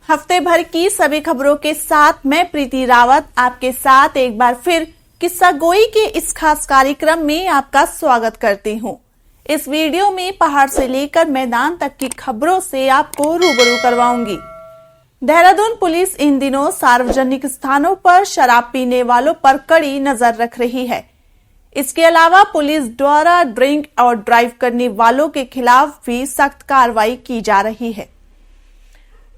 हफ्ते भर की सभी खबरों के साथ मैं प्रीति रावत आपके साथ एक बार फिर किस्सा गोई के इस खास कार्यक्रम में आपका स्वागत करती हूं। इस वीडियो में पहाड़ से लेकर मैदान तक की खबरों से आपको रूबरू करवाऊंगी। देहरादून पुलिस इन दिनों सार्वजनिक स्थानों पर शराब पीने वालों पर कड़ी नजर रख रही है। इसके अलावा पुलिस द्वारा ड्रिंक और ड्राइव करने वालों के खिलाफ भी सख्त कार्रवाई की जा रही है।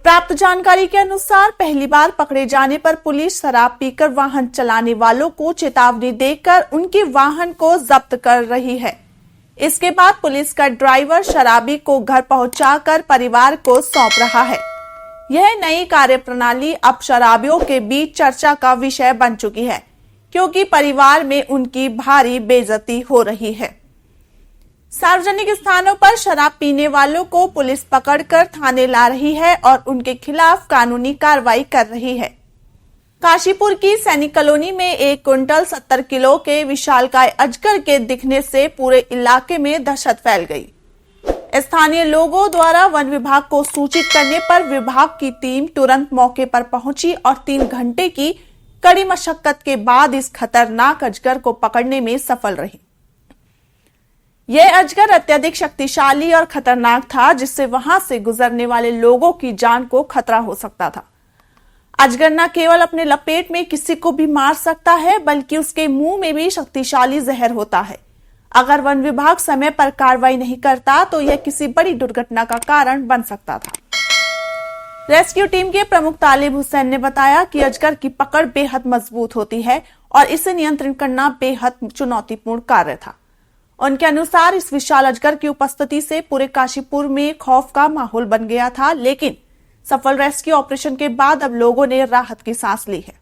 प्राप्त जानकारी के अनुसार पहली बार पकड़े जाने पर पुलिस शराब पीकर वाहन चलाने वालों को चेतावनी देकर उनके वाहन को जब्त कर रही है। इसके बाद पुलिस का ड्राइवर शराबी को घर पहुंचाकर परिवार को सौंप रहा है। यह नई कार्यप्रणाली अब शराबियों के बीच चर्चा का विषय बन चुकी है, क्योंकि परिवार में उनकी भारी बेइज्जती हो रही है। सार्वजनिक स्थानों पर शराब पीने वालों को पुलिस पकड़कर थाने ला रही है और उनके खिलाफ कानूनी कार्रवाई कर रही है। काशीपुर की सैनिक कॉलोनी में 1 क्विंटल 70 किलो के विशालकाय अजगर के दिखने से पूरे इलाके में दहशत फैल गई। स्थानीय लोगों द्वारा वन विभाग को सूचित करने पर विभाग की टीम तुरंत मौके पर पहुंची और 3 घंटे की कड़ी मशक्कत के बाद इस खतरनाक अजगर को पकड़ने में सफल रही। यह अजगर अत्यधिक शक्तिशाली और खतरनाक था, जिससे वहां से गुजरने वाले लोगों की जान को खतरा हो सकता था। अजगर न केवल अपने लपेट में किसी को भी मार सकता है, बल्कि उसके मुंह में भी शक्तिशाली जहर होता है। अगर वन विभाग समय पर कार्रवाई नहीं करता तो यह किसी बड़ी दुर्घटना का कारण बन सकता था। रेस्क्यू टीम के प्रमुख तालिब हुसैन ने बताया कि अजगर की पकड़ बेहद मजबूत होती है और इसे नियंत्रित करना बेहद चुनौतीपूर्ण कार्य था। उनके अनुसार इस विशाल अजगर की उपस्थिति से पूरे काशीपुर में खौफ का माहौल बन गया था, लेकिन सफल रेस्क्यू ऑपरेशन के बाद अब लोगों ने राहत की सांस ली है।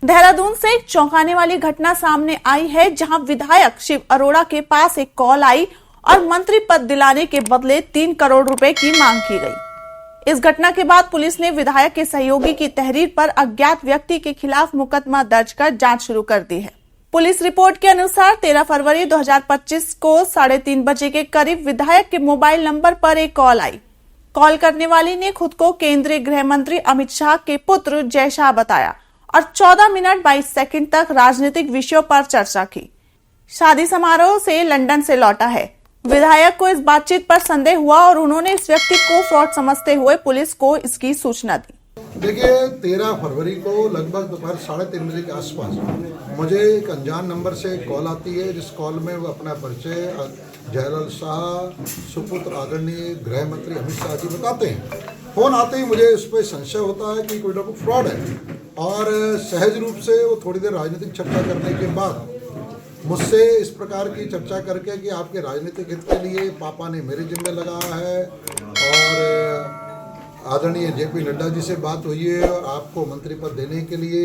देहरादून से एक चौंकाने वाली घटना सामने आई है, जहां विधायक शिव अरोड़ा के पास एक कॉल आई और मंत्री पद दिलाने के बदले 3 करोड़ रुपए की मांग की गई। इस घटना के बाद पुलिस ने विधायक के सहयोगी की तहरीर पर अज्ञात व्यक्ति के खिलाफ मुकदमा दर्ज कर जांच शुरू कर दी है। पुलिस रिपोर्ट के अनुसार 13 फरवरी 2025 को 3:30 बजे के करीब विधायक के मोबाइल नंबर पर एक कॉल आई। कॉल करने वाली ने खुद को केंद्रीय गृह मंत्री अमित शाह के पुत्र जय शाह बताया और 14 मिनट 22 सेकंड तक राजनीतिक विषयों पर चर्चा की। शादी समारोह से लंदन से लौटा है। विधायक को इस बातचीत पर संदेह हुआ और उन्होंने इस व्यक्ति को फ्रॉड समझते हुए पुलिस को इसकी सूचना दी। देखिए, 13 फरवरी को लगभग दोपहर 3:30 बजे के आसपास मुझे एक अनजान नंबर से कॉल आती है, जिस कॉल में वो अपना परिचय जयलाल शाह सुपुत्र आदरणीय गृह मंत्री अमित शाह जी बताते हैं। फोन आते ही मुझे इस पर संशय होता है कि कोई ना कोई फ्रॉड है, और सहज रूप से वो थोड़ी देर राजनीतिक चर्चा करने के बाद मुझसे इस प्रकार की चर्चा करके कि आपके राजनीतिक हित के लिए पापा ने मेरे जिम्मे लगाया है और आदरणीय जेपी नड्डा जी से बात हुई है और आपको मंत्री पद देने के लिए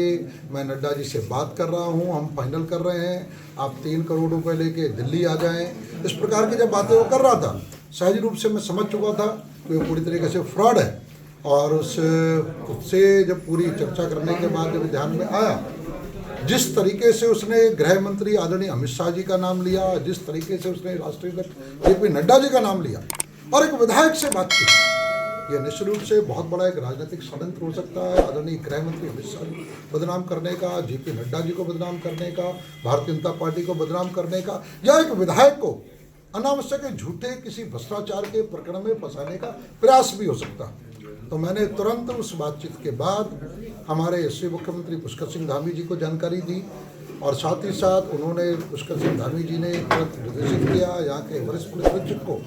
मैं नड्डा जी से बात कर रहा हूं, हम फाइनल कर रहे हैं, आप 3 करोड़ रुपए लेके दिल्ली आ जाएं। इस प्रकार की जब बातें वो कर रहा था, सहज रूप से मैं समझ चुका था कि वो पूरी तरीके से फ्रॉड है। और उससे जब पूरी चर्चा करने के बाद जब ध्यान में आया, जिस तरीके से उसने गृह मंत्री आदरणीय अमित शाह जी का नाम लिया, जिस तरीके से उसने राष्ट्रीय अध्यक्ष जेपी नड्डा जी का नाम लिया और एक विधायक से बात की, यह निश्चित रूप से बहुत बड़ा एक राजनीतिक षड्यंत्र हो सकता है। आदरणीय गृह मंत्री अमित शाह जी को बदनाम करने का, जेपी नड्डा जी को बदनाम करने का, भारतीय जनता पार्टी को बदनाम करने का, या एक विधायक को अनावश्यक झूठे किसी भ्रष्टाचार के प्रकरण में फंसाने का प्रयास भी हो सकता है। तो मैंने तुरंत उस बातचीत के बाद हमारे यशस्वी मुख्यमंत्री पुष्कर सिंह धामी जी को जानकारी दी और साथ ही साथ उन्होंने पुष्कर सिंह धामी जी ने तुरंत निर्देशित किया यहाँ के वरिष्ठ पुलिस अधीक्षक को,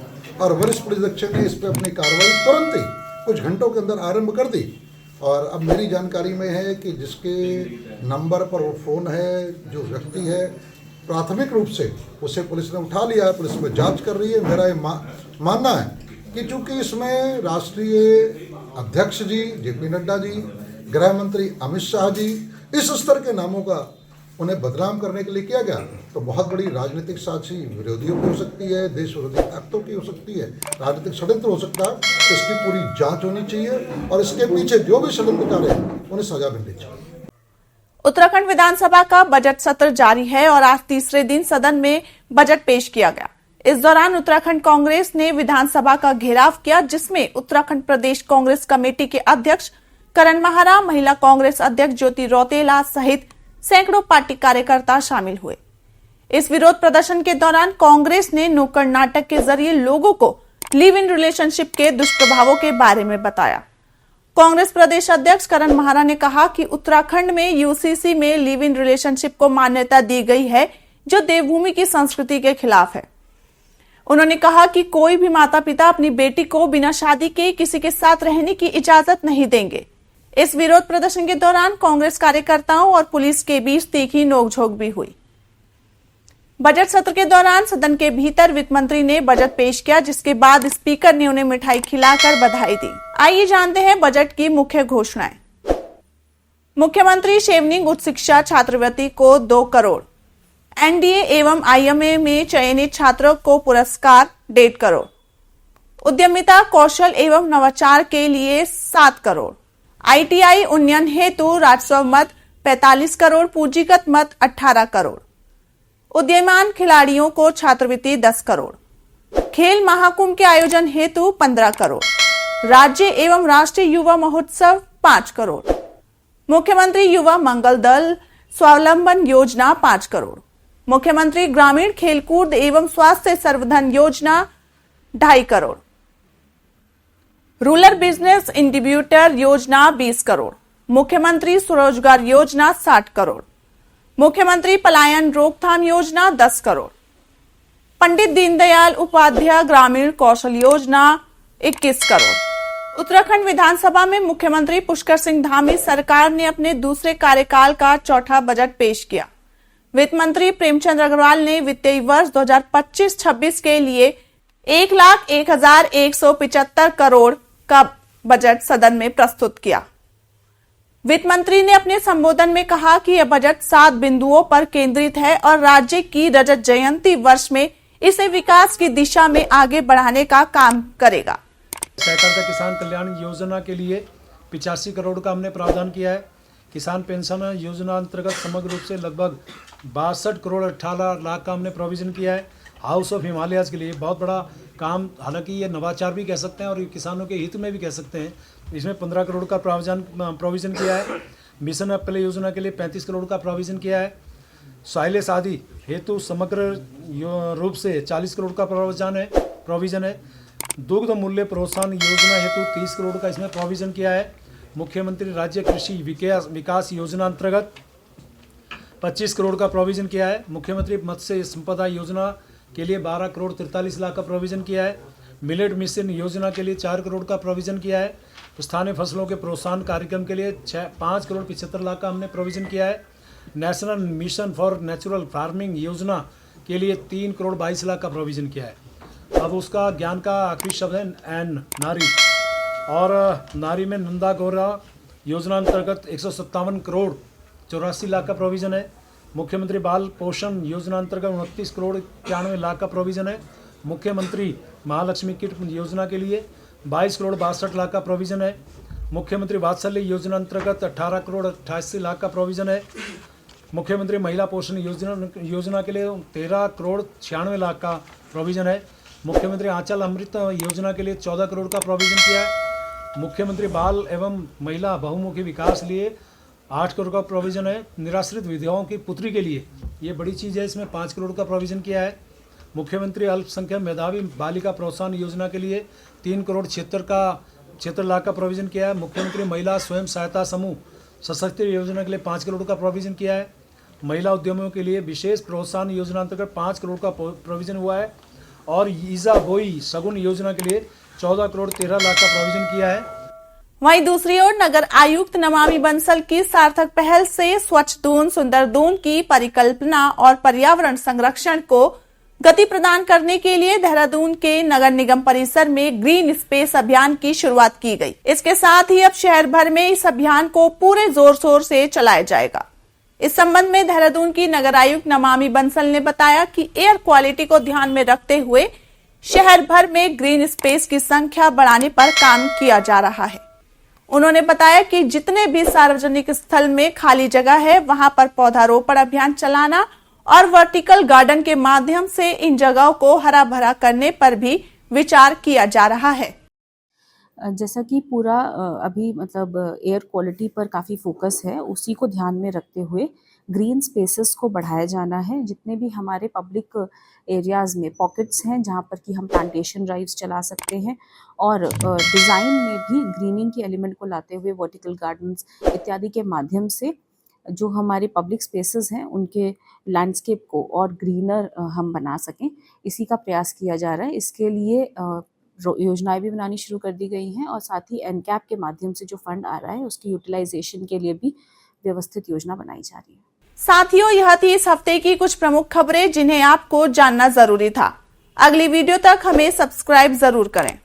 और वरिष्ठ पुलिस अधीक्षक ने इस पर अपनी कार्रवाई तुरंत ही कुछ घंटों के अंदर आरंभ कर दी। और अब मेरी जानकारी में है कि जिसके नंबर पर वो फ़ोन है, जो व्यक्ति है, प्राथमिक रूप से उसे पुलिस ने उठा लिया है, पुलिस में जाँच कर रही है। मेरा ये मानना है कि चूँकि इसमें राष्ट्रीय अध्यक्ष जी जेपी नड्डा जी, गृह मंत्री अमित शाह जी, इस स्तर के नामों का उन्हें बदनाम करने के लिए किया गया, तो बहुत बड़ी राजनीतिक साजिश विरोधियों की हो सकती है, देश विरोधी ताकतों की हो सकती है, राजनीतिक षड्यंत्र हो सकता है। तो इसकी पूरी जांच होनी चाहिए और इसके पीछे जो भी षड्यंत्रकारी है उन्हें सजा मिलनी चाहिए। उत्तराखंड विधानसभा का बजट सत्र जारी है और आज तीसरे दिन सदन में बजट पेश किया गया। इस दौरान उत्तराखंड कांग्रेस ने विधानसभा का घेराव किया, जिसमें उत्तराखंड प्रदेश कांग्रेस कमेटी के अध्यक्ष करण महारा, महिला कांग्रेस अध्यक्ष ज्योति रौतेला सहित सैकड़ों पार्टी कार्यकर्ता शामिल हुए। इस विरोध प्रदर्शन के दौरान कांग्रेस ने नुक्कड़ नाटक के जरिए लोगों को लिव इन रिलेशनशिप के दुष्प्रभावों के बारे में बताया। कांग्रेस प्रदेश अध्यक्ष करण महारा ने कहा कि उत्तराखंड में यूसीसी में लिव इन रिलेशनशिप को मान्यता दी गई है, जो देवभूमि की संस्कृति के खिलाफ है। उन्होंने कहा कि कोई भी माता पिता अपनी बेटी को बिना शादी के किसी के साथ रहने की इजाजत नहीं देंगे। इस विरोध प्रदर्शन के दौरान कांग्रेस कार्यकर्ताओं और पुलिस के बीच तीखी नोकझोंक भी हुई। बजट सत्र के दौरान सदन के भीतर वित्त मंत्री ने बजट पेश किया, जिसके बाद स्पीकर ने उन्हें मिठाई खिलाकर बधाई दी। आइए जानते हैं बजट की मुख्य घोषणाएं। मुख्यमंत्री शेवनिंग उच्च शिक्षा छात्रवृत्ति को 2 करोड़, एनडीए एवं आईएमए में चयनित छात्रों को पुरस्कार 1.5 करोड़, उद्यमिता कौशल एवं नवाचार के लिए 7 करोड़, आईटीआई उन्नयन हेतु राजस्व मद 45 करोड़, पूंजीगत मद 18 करोड़, उदीयमान खिलाड़ियों को छात्रवृत्ति 10 करोड़, खेल महाकुंभ के आयोजन हेतु 15 करोड़, राज्य एवं राष्ट्रीय युवा महोत्सव 5 करोड़, मुख्यमंत्री युवा मंगल दल स्वावलंबन योजना 5 करोड़, मुख्यमंत्री ग्रामीण खेलकूद एवं स्वास्थ्य सर्वधन योजना 2.5 करोड़, रूरल बिजनेस इंडिब्यूटर योजना 20 करोड़, मुख्यमंत्री स्वरोजगार योजना 60 करोड़, मुख्यमंत्री पलायन रोकथाम योजना 10 करोड़, पंडित दीनदयाल उपाध्याय ग्रामीण कौशल योजना 21 करोड़। उत्तराखंड विधानसभा में मुख्यमंत्री पुष्कर सिंह धामी सरकार ने अपने दूसरे कार्यकाल का चौथा बजट पेश किया। वित्त मंत्री प्रेमचंद अग्रवाल ने वित्तीय वर्ष 2025-26 के लिए 1,01,175 करोड़ का बजट सदन में प्रस्तुत किया। वित्त मंत्री ने अपने संबोधन में कहा कि यह बजट 7 बिंदुओं पर केंद्रित है और राज्य की रजत जयंती वर्ष में इसे विकास की दिशा में आगे बढ़ाने का काम करेगा। सहकारिता किसान कल्याण योजना के लिए 85 करोड़ का हमने प्रावधान किया है। किसान पेंशन योजना अंतर्गत समग्र रूप से लगभग 62 करोड़ 18 लाख का हमने प्रोविजन किया है। हाउस ऑफ हिमालयाज के लिए बहुत बड़ा काम, हालांकि ये नवाचार भी कह सकते हैं और किसानों के हित में भी कह सकते हैं, इसमें 15 करोड़ का प्रोविजन किया है। मिशन अप्पले योजना के लिए 35 करोड़ का प्रोविजन किया है। साइले शादी हेतु समग्र रूप से 40 करोड़ का प्रोविजन है। दुग्ध मूल्य प्रोत्साहन योजना हेतु 30 करोड़ का इसमें प्रोविजन किया है। मुख्यमंत्री राज्य कृषि विकास योजना अंतर्गत 25 करोड़ का प्रोविजन किया है। मुख्यमंत्री मत्स्य संपदा योजना के लिए 12 करोड़ 43 लाख का प्रोविजन किया है। मिलेट मिशन योजना के लिए 4 करोड़ का प्रोविजन किया है। स्थानीय फसलों के प्रोत्साहन कार्यक्रम के लिए 5 करोड़ 75 लाख का हमने प्रोविजन किया है। National mission for natural farming योजना के लिए 3 करोड़ 22 लाख का प्रोविजन किया है। अब उसका ज्ञान का आखिरी शब्द है एन, नारी, और नारी में नंदा गौरा योजना अंतर्गत 157 करोड़ 84 लाख का प्रोविजन है। मुख्यमंत्री बाल पोषण योजना अंतर्गत 29 करोड़ 91 लाख का प्रोविजन है। मुख्यमंत्री महालक्ष्मी किट योजना के लिए 22 करोड़ 62 लाख का प्रोविजन है। मुख्यमंत्री वात्सल्य योजना अंतर्गत 18 करोड़ 88 लाख का प्रोविजन है। मुख्यमंत्री महिला पोषण योजना के लिए 13 करोड़ 96 लाख का प्रोविजन है। मुख्यमंत्री आंचल अमृत योजना के लिए 14 करोड़ का प्रोविजन किया है। मुख्यमंत्री बाल एवं महिला बहुमुखी विकास लिए 8 करोड़ का प्रोविजन है। निराश्रित विधवाओं की पुत्री के लिए ये बड़ी चीज़ है, इसमें 5 करोड़ का प्रोविजन किया है। मुख्यमंत्री अल्पसंख्यक मेधावी बालिका प्रोत्साहन योजना के लिए 3 करोड़ 76 लाख का प्रोविजन किया है। मुख्यमंत्री महिला स्वयं सहायता समूह सशक्ति योजना के लिए 5 करोड़ का प्रोविजन किया है। महिला उद्यमियों के लिए विशेष प्रोत्साहन योजना अंतर्गत 5 करोड़ का प्रोविजन हुआ है। और ईजा बोई सगुन योजना के लिए 14 करोड़ 13 लाख का प्रोविजन किया है। वहीं दूसरी ओर नगर आयुक्त नमामि बंसल की सार्थक पहल से स्वच्छ दून सुंदर दून की परिकल्पना और पर्यावरण संरक्षण को गति प्रदान करने के लिए देहरादून के नगर निगम परिसर में ग्रीन स्पेस अभियान की शुरुआत की गई। इसके साथ ही अब शहर भर में इस अभियान को पूरे जोर शोर से चलाया जाएगा। इस संबंध में देहरादून की नगर आयुक्त नमामि बंसल ने बताया कि एयर क्वालिटी को ध्यान में रखते हुए शहर भर में ग्रीन स्पेस की संख्या बढ़ाने पर काम किया जा रहा है। उन्होंने बताया कि जितने भी सार्वजनिक स्थल में खाली जगह है वहां पर पौधारोपण अभियान चलाना और वर्टिकल गार्डन के माध्यम से इन जगहों को हरा भरा करने पर भी विचार किया जा रहा है। जैसा कि पूरा अभी मतलब एयर क्वालिटी पर काफ़ी फोकस है, उसी को ध्यान में रखते हुए ग्रीन स्पेसेस को बढ़ाया जाना है। जितने भी हमारे पब्लिक एरियाज़ में पॉकेट्स हैं जहाँ पर कि हम प्लांटेशन ड्राइव्स चला सकते हैं और डिज़ाइन में भी ग्रीनिंग के एलिमेंट को लाते हुए वर्टिकल गार्डन्स इत्यादि के माध्यम से जो हमारे पब्लिक स्पेसेस हैं उनके लैंडस्केप को और ग्रीनर हम बना सकें, इसी का प्रयास किया जा रहा है। इसके लिए योजनाएं भी बनानी शुरू कर दी गई हैं और साथ ही एनकैप के माध्यम से जो फंड आ रहा है उसकी यूटिलाइजेशन के लिए भी व्यवस्थित योजना बनाई जा रही है। साथियों, यह थी इस हफ्ते की कुछ प्रमुख खबरें जिन्हें आपको जानना जरूरी था। अगली वीडियो तक हमें सब्सक्राइब जरूर करें।